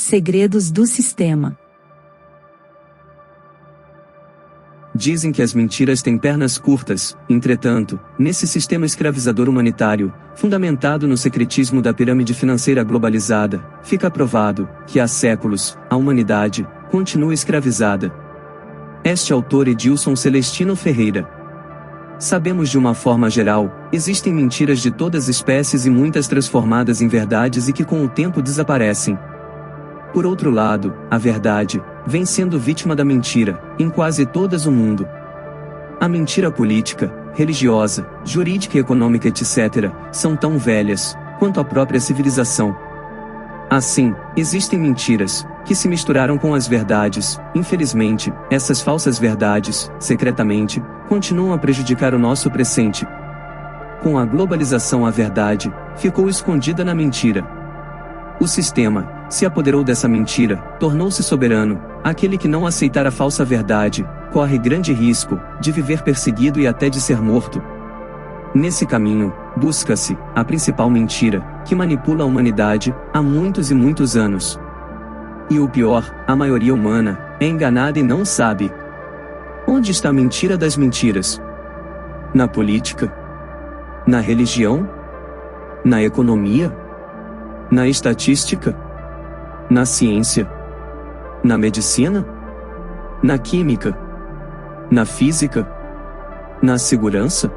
Segredos do sistema. Dizem que as mentiras têm pernas curtas, entretanto, nesse sistema escravizador humanitário, fundamentado no secretismo da pirâmide financeira globalizada, fica provado que há séculos, a humanidade continua escravizada. Este autor Edilson Celestino Ferreira. Sabemos de uma forma geral, existem mentiras de todas as espécies e muitas transformadas em verdades e que com o tempo desaparecem. Por outro lado, a verdade vem sendo vítima da mentira, em quase todas o mundo. A mentira política, religiosa, jurídica e econômica etc., são tão velhas quanto a própria civilização. Assim, existem mentiras que se misturaram com as verdades. Infelizmente, essas falsas verdades, secretamente, continuam a prejudicar o nosso presente. Com a globalização, a verdade ficou escondida na mentira. O sistema se apoderou dessa mentira, tornou-se soberano. Aquele que não aceitar a falsa verdade, corre grande risco de viver perseguido e até de ser morto. Nesse caminho, busca-se a principal mentira, que manipula a humanidade há muitos e muitos anos. E o pior, a maioria humana é enganada e não sabe. Onde está a mentira das mentiras? Na política? Na religião? Na economia? Na estatística? Na ciência? Na medicina? Na química? Na física? Na segurança?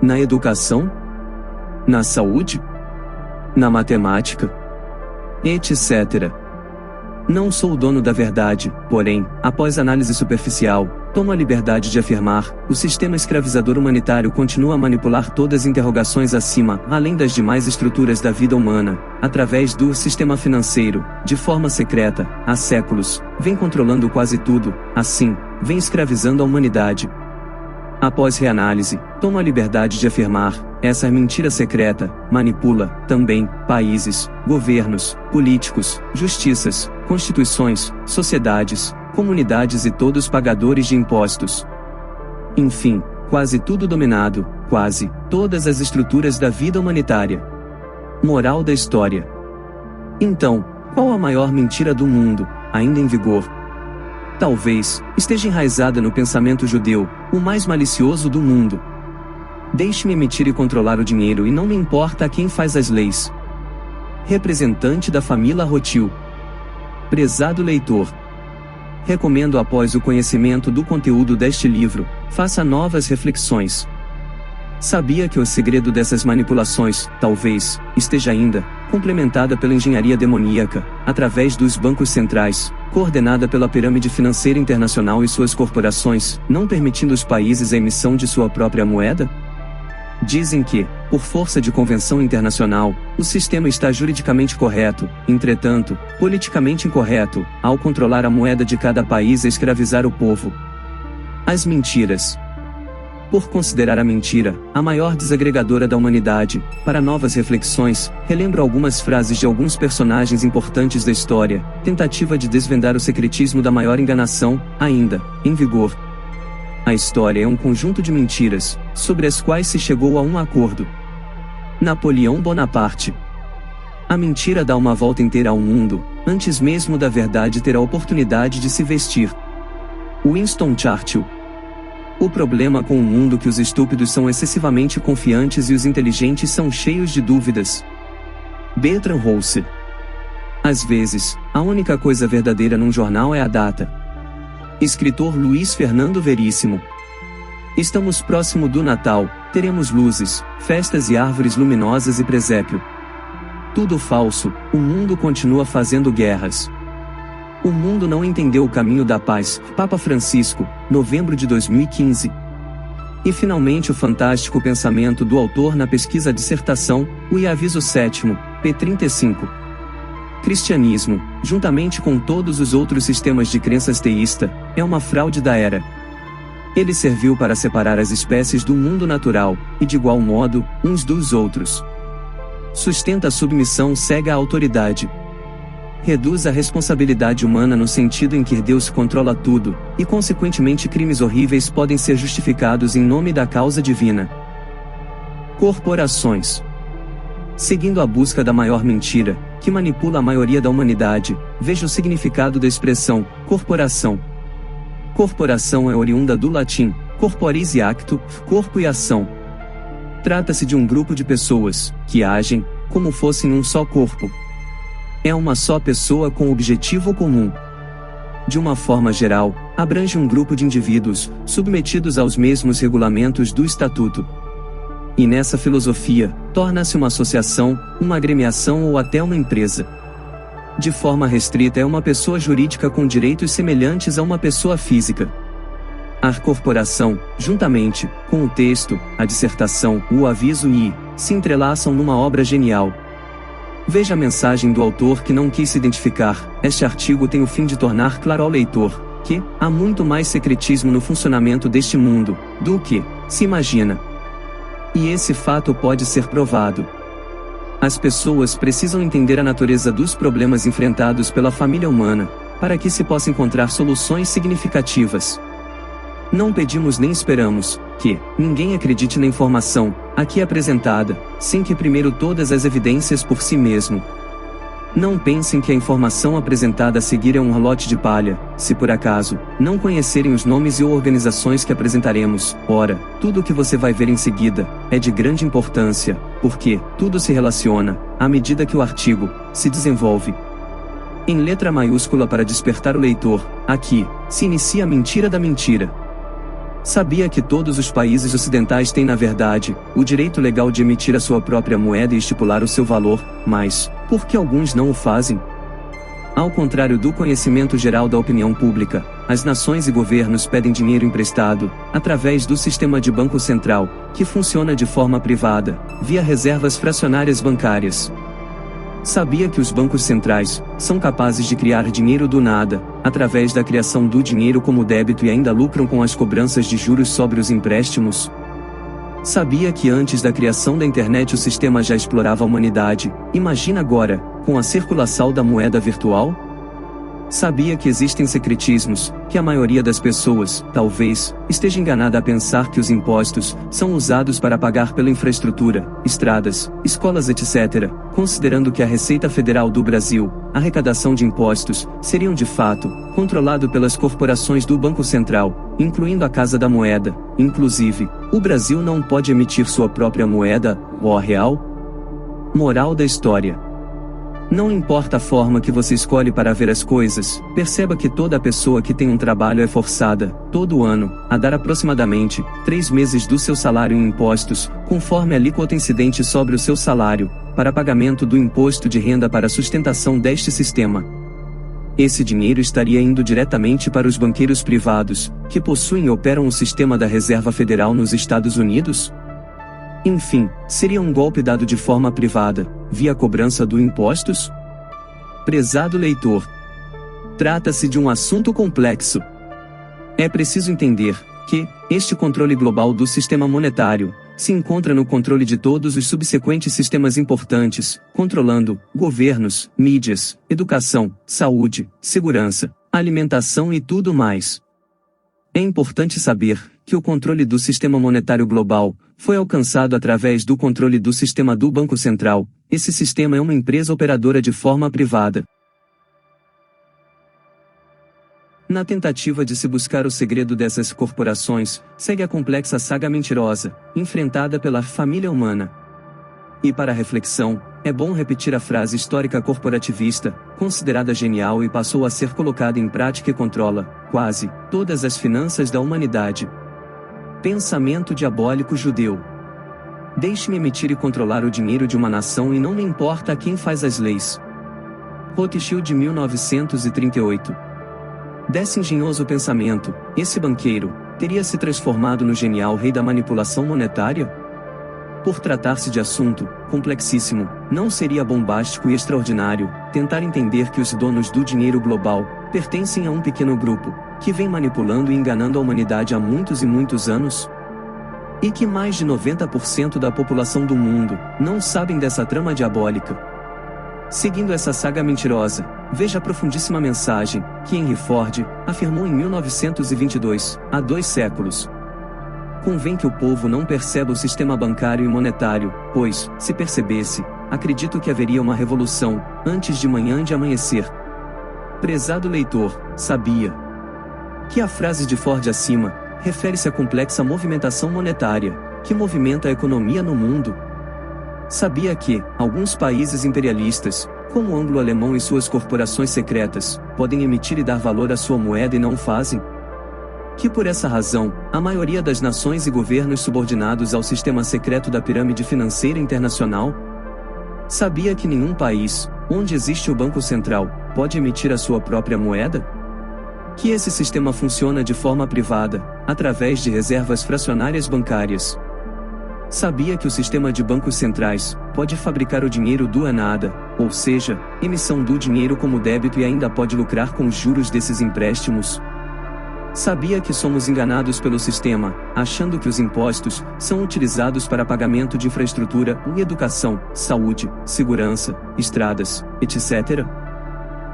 Na educação? Na saúde? Na matemática? Etc. Não sou o dono da verdade, porém, após análise superficial, tomo a liberdade de afirmar: o sistema escravizador humanitário continua a manipular todas as interrogações acima, além das demais estruturas da vida humana, através do sistema financeiro, de forma secreta, há séculos, vem controlando quase tudo, assim, vem escravizando a humanidade. Após reanálise, tomo a liberdade de afirmar: essa mentira secreta manipula, também, países, governos, políticos, justiças, constituições, sociedades, comunidades e todos pagadores de impostos. Enfim, quase tudo dominado, quase todas as estruturas da vida humanitária. Moral da história. Então, qual a maior mentira do mundo, ainda em vigor? Talvez esteja enraizada no pensamento judeu, o mais malicioso do mundo. Deixe-me emitir e controlar o dinheiro e não me importa a quem faz as leis. Representante da família Rothschild. Prezado leitor, recomendo, após o conhecimento do conteúdo deste livro, faça novas reflexões. Sabia que o segredo dessas manipulações, talvez, esteja ainda complementada pela engenharia demoníaca, através dos bancos centrais, coordenada pela pirâmide financeira internacional e suas corporações, não permitindo os países a emissão de sua própria moeda? Dizem que, por força de convenção internacional, o sistema está juridicamente correto, entretanto, politicamente incorreto, ao controlar a moeda de cada país e escravizar o povo. As mentiras. Por considerar a mentira a maior desagregadora da humanidade, para novas reflexões, relembro algumas frases de alguns personagens importantes da história, tentativa de desvendar o secretismo da maior enganação, ainda, em vigor. A história é um conjunto de mentiras, sobre as quais se chegou a um acordo. Napoleão Bonaparte. A mentira dá uma volta inteira ao mundo, antes mesmo da verdade ter a oportunidade de se vestir. Winston Churchill. O problema com o mundo é que os estúpidos são excessivamente confiantes e os inteligentes são cheios de dúvidas. Bertrand Russell. Às vezes, a única coisa verdadeira num jornal é a data. Escritor Luiz Fernando Veríssimo. Estamos próximo do Natal, teremos luzes, festas e árvores luminosas e presépio. Tudo falso, o mundo continua fazendo guerras. O mundo não entendeu o caminho da paz. Papa Francisco, novembro de 2015. E finalmente o fantástico pensamento do autor na pesquisa dissertação, o Aviso 7º, p. 35. Cristianismo, juntamente com todos os outros sistemas de crenças teísta, é uma fraude da era. Ele serviu para separar as espécies do mundo natural, e de igual modo, uns dos outros. Sustenta a submissão cega à autoridade. Reduz a responsabilidade humana no sentido em que Deus controla tudo, e consequentemente crimes horríveis podem ser justificados em nome da causa divina. Corporações. Seguindo a busca da maior mentira, que manipula a maioria da humanidade. Veja o significado da expressão corporação. Corporação é oriunda do latim corporis e acto, corpo e ação. Trata-se de um grupo de pessoas que agem como fossem um só corpo. É uma só pessoa com objetivo comum. De uma forma geral, abrange um grupo de indivíduos submetidos aos mesmos regulamentos do estatuto. E nessa filosofia, torna-se uma associação, uma agremiação ou até uma empresa. De forma restrita é uma pessoa jurídica com direitos semelhantes a uma pessoa física. A corporação, juntamente com o texto, a dissertação, o aviso se entrelaçam numa obra genial. Veja a mensagem do autor que não quis se identificar. Este artigo tem o fim de tornar claro ao leitor que há muito mais secretismo no funcionamento deste mundo do que se imagina. E esse fato pode ser provado. As pessoas precisam entender a natureza dos problemas enfrentados pela família humana, para que se possa encontrar soluções significativas. Não pedimos nem esperamos que ninguém acredite na informação aqui apresentada, sem que primeiro todas as evidências por si mesmo. Não pensem que a informação apresentada a seguir é um lote de palha, se por acaso não conhecerem os nomes e organizações que apresentaremos. Ora, tudo o que você vai ver em seguida é de grande importância, porque tudo se relaciona à medida que o artigo se desenvolve. Em letra maiúscula para despertar o leitor, aqui se inicia a mentira da mentira. Sabia que todos os países ocidentais têm na verdade o direito legal de emitir a sua própria moeda e estipular o seu valor, mas por que alguns não o fazem? Ao contrário do conhecimento geral da opinião pública, as nações e governos pedem dinheiro emprestado, através do sistema de banco central, que funciona de forma privada, via reservas fracionárias bancárias. Sabia que os bancos centrais são capazes de criar dinheiro do nada, através da criação do dinheiro como débito e ainda lucram com as cobranças de juros sobre os empréstimos? Sabia que antes da criação da internet o sistema já explorava a humanidade? Imagina agora, com a circulação da moeda virtual? Sabia que existem secretismos, que a maioria das pessoas, talvez, esteja enganada a pensar que os impostos são usados para pagar pela infraestrutura, estradas, escolas etc., considerando que a Receita Federal do Brasil, a arrecadação de impostos, seriam de fato, controlado pelas corporações do Banco Central, incluindo a Casa da Moeda. Inclusive, o Brasil não pode emitir sua própria moeda, o real? Moral da história. Não importa a forma que você escolhe para ver as coisas, perceba que toda pessoa que tem um trabalho é forçada, todo ano, a dar aproximadamente 3 meses do seu salário em impostos, conforme a alíquota incidente sobre o seu salário, para pagamento do imposto de renda para a sustentação deste sistema. Esse dinheiro estaria indo diretamente para os banqueiros privados, que possuem e operam o sistema da Reserva Federal nos Estados Unidos? Enfim, seria um golpe dado de forma privada, via cobrança do impostos? Prezado leitor, trata-se de um assunto complexo. É preciso entender que este controle global do sistema monetário se encontra no controle de todos os subsequentes sistemas importantes, controlando governos, mídias, educação, saúde, segurança, alimentação e tudo mais. É importante saber que o controle do sistema monetário global foi alcançado através do controle do sistema do Banco Central. Esse sistema é uma empresa operadora de forma privada. Na tentativa de se buscar o segredo dessas corporações, segue a complexa saga mentirosa, enfrentada pela família humana. E para reflexão, é bom repetir a frase histórica corporativista, considerada genial e passou a ser colocada em prática e controla, quase, todas as finanças da humanidade. Pensamento diabólico judeu. Deixe-me emitir e controlar o dinheiro de uma nação e não me importa quem faz as leis. Rothschild 1938. Desse engenhoso pensamento, esse banqueiro teria se transformado no genial rei da manipulação monetária? Por tratar-se de assunto complexíssimo, não seria bombástico e extraordinário tentar entender que os donos do dinheiro global pertencem a um pequeno grupo que vem manipulando e enganando a humanidade há muitos e muitos anos? E que mais de 90% da população do mundo não sabem dessa trama diabólica? Seguindo essa saga mentirosa, veja a profundíssima mensagem que Henry Ford afirmou em 1922, há 2 séculos. Convém que o povo não perceba o sistema bancário e monetário, pois, se percebesse, acredito que haveria uma revolução, antes de manhã de amanhecer. Prezado leitor, sabia que a frase de Ford acima, refere-se à complexa movimentação monetária, que movimenta a economia no mundo? Sabia que, alguns países imperialistas, como o anglo-alemão e suas corporações secretas, podem emitir e dar valor à sua moeda e não o fazem? Que por essa razão, a maioria das nações e governos subordinados ao sistema secreto da pirâmide financeira internacional? Sabia que nenhum país, onde existe o Banco Central, pode emitir a sua própria moeda? Que esse sistema funciona de forma privada, através de reservas fracionárias bancárias? Sabia que o sistema de bancos centrais pode fabricar o dinheiro do nada, ou seja, emissão do dinheiro como débito e ainda pode lucrar com os juros desses empréstimos? Sabia que somos enganados pelo sistema, achando que os impostos são utilizados para pagamento de infraestrutura e educação, saúde, segurança, estradas, etc.?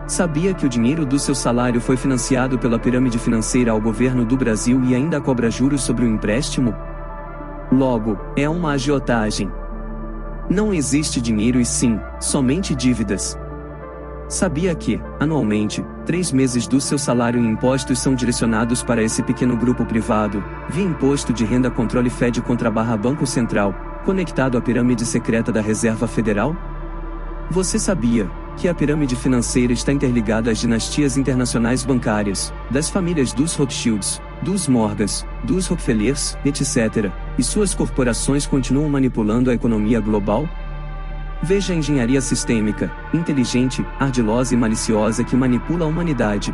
Sabia que o dinheiro do seu salário foi financiado pela pirâmide financeira ao governo do Brasil e ainda cobra juros sobre o empréstimo? Logo, é uma agiotagem. Não existe dinheiro e sim, somente dívidas. Sabia que, anualmente, 3 meses do seu salário em impostos são direcionados para esse pequeno grupo privado, via Imposto de Renda Controle Fed contra Banco Central, conectado à pirâmide secreta da Reserva Federal? Você sabia que a pirâmide financeira está interligada às dinastias internacionais bancárias, das famílias dos Rothschilds, dos Morgans, dos Rockefellers, etc., e suas corporações continuam manipulando a economia global? Veja a engenharia sistêmica, inteligente, ardilosa e maliciosa que manipula a humanidade.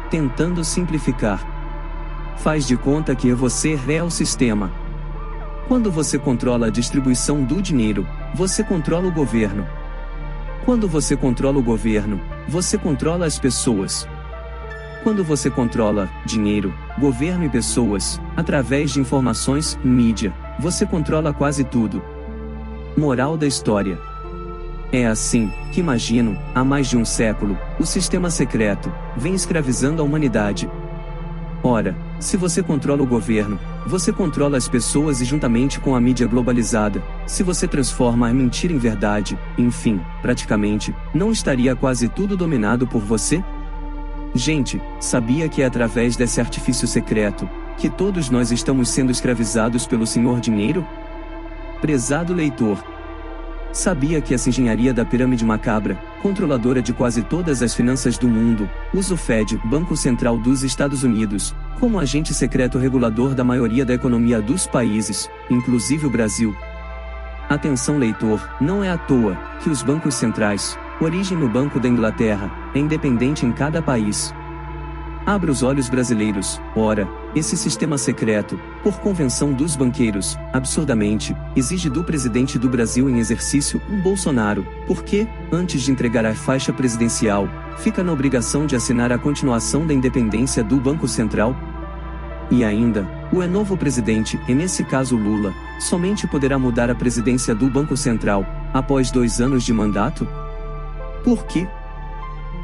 Tentando simplificar. Faz de conta que você é o sistema. Quando você controla a distribuição do dinheiro, você controla o governo. Quando você controla o governo, você controla as pessoas. Quando você controla dinheiro, governo e pessoas, através de informações, mídia, você controla quase tudo. Moral da história. É assim que imagino, há mais de um século, o sistema secreto vem escravizando a humanidade. Ora, se você controla o governo, você controla as pessoas e juntamente com a mídia globalizada, se você transforma a mentira em verdade, enfim, praticamente, não estaria quase tudo dominado por você? Gente, sabia que é através desse artifício secreto que todos nós estamos sendo escravizados pelo Senhor Dinheiro? Prezado leitor, sabia que essa engenharia da pirâmide macabra, controladora de quase todas as finanças do mundo, usa o Fed, Banco Central dos Estados Unidos, como agente secreto regulador da maioria da economia dos países, inclusive o Brasil? Atenção leitor, não é à toa que os bancos centrais, origem no Banco da Inglaterra, é independente em cada país. Abra os olhos brasileiros, ora, esse sistema secreto, por convenção dos banqueiros, absurdamente, exige do presidente do Brasil em exercício, Bolsonaro, porque, antes de entregar a faixa presidencial, fica na obrigação de assinar a continuação da independência do Banco Central. E ainda, o novo presidente, e nesse caso Lula, somente poderá mudar a presidência do Banco Central, após 2 anos de mandato? Por quê?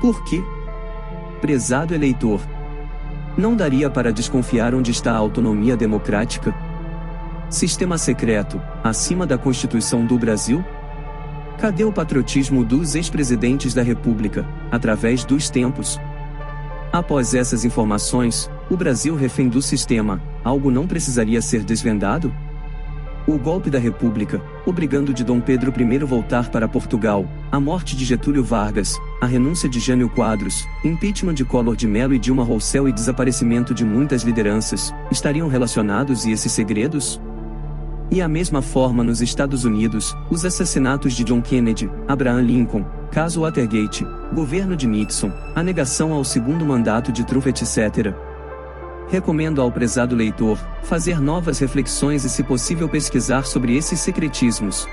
Por quê? Prezado eleitor, não daria para desconfiar onde está a autonomia democrática? Sistema secreto, acima da Constituição do Brasil? Cadê o patriotismo dos ex-presidentes da República, através dos tempos? Após essas informações, o Brasil refém do sistema, algo não precisaria ser desvendado? O golpe da República, obrigando de Dom Pedro I voltar para Portugal, a morte de Getúlio Vargas, a renúncia de Jânio Quadros, impeachment de Collor de Mello e Dilma Rousseff e desaparecimento de muitas lideranças, estariam relacionados e esses segredos? E a mesma forma nos Estados Unidos, os assassinatos de John Kennedy, Abraham Lincoln, caso Watergate, governo de Nixon, a negação ao segundo mandato de Trump, etc. Recomendo ao prezado leitor fazer novas reflexões e, se possível, pesquisar sobre esses secretismos.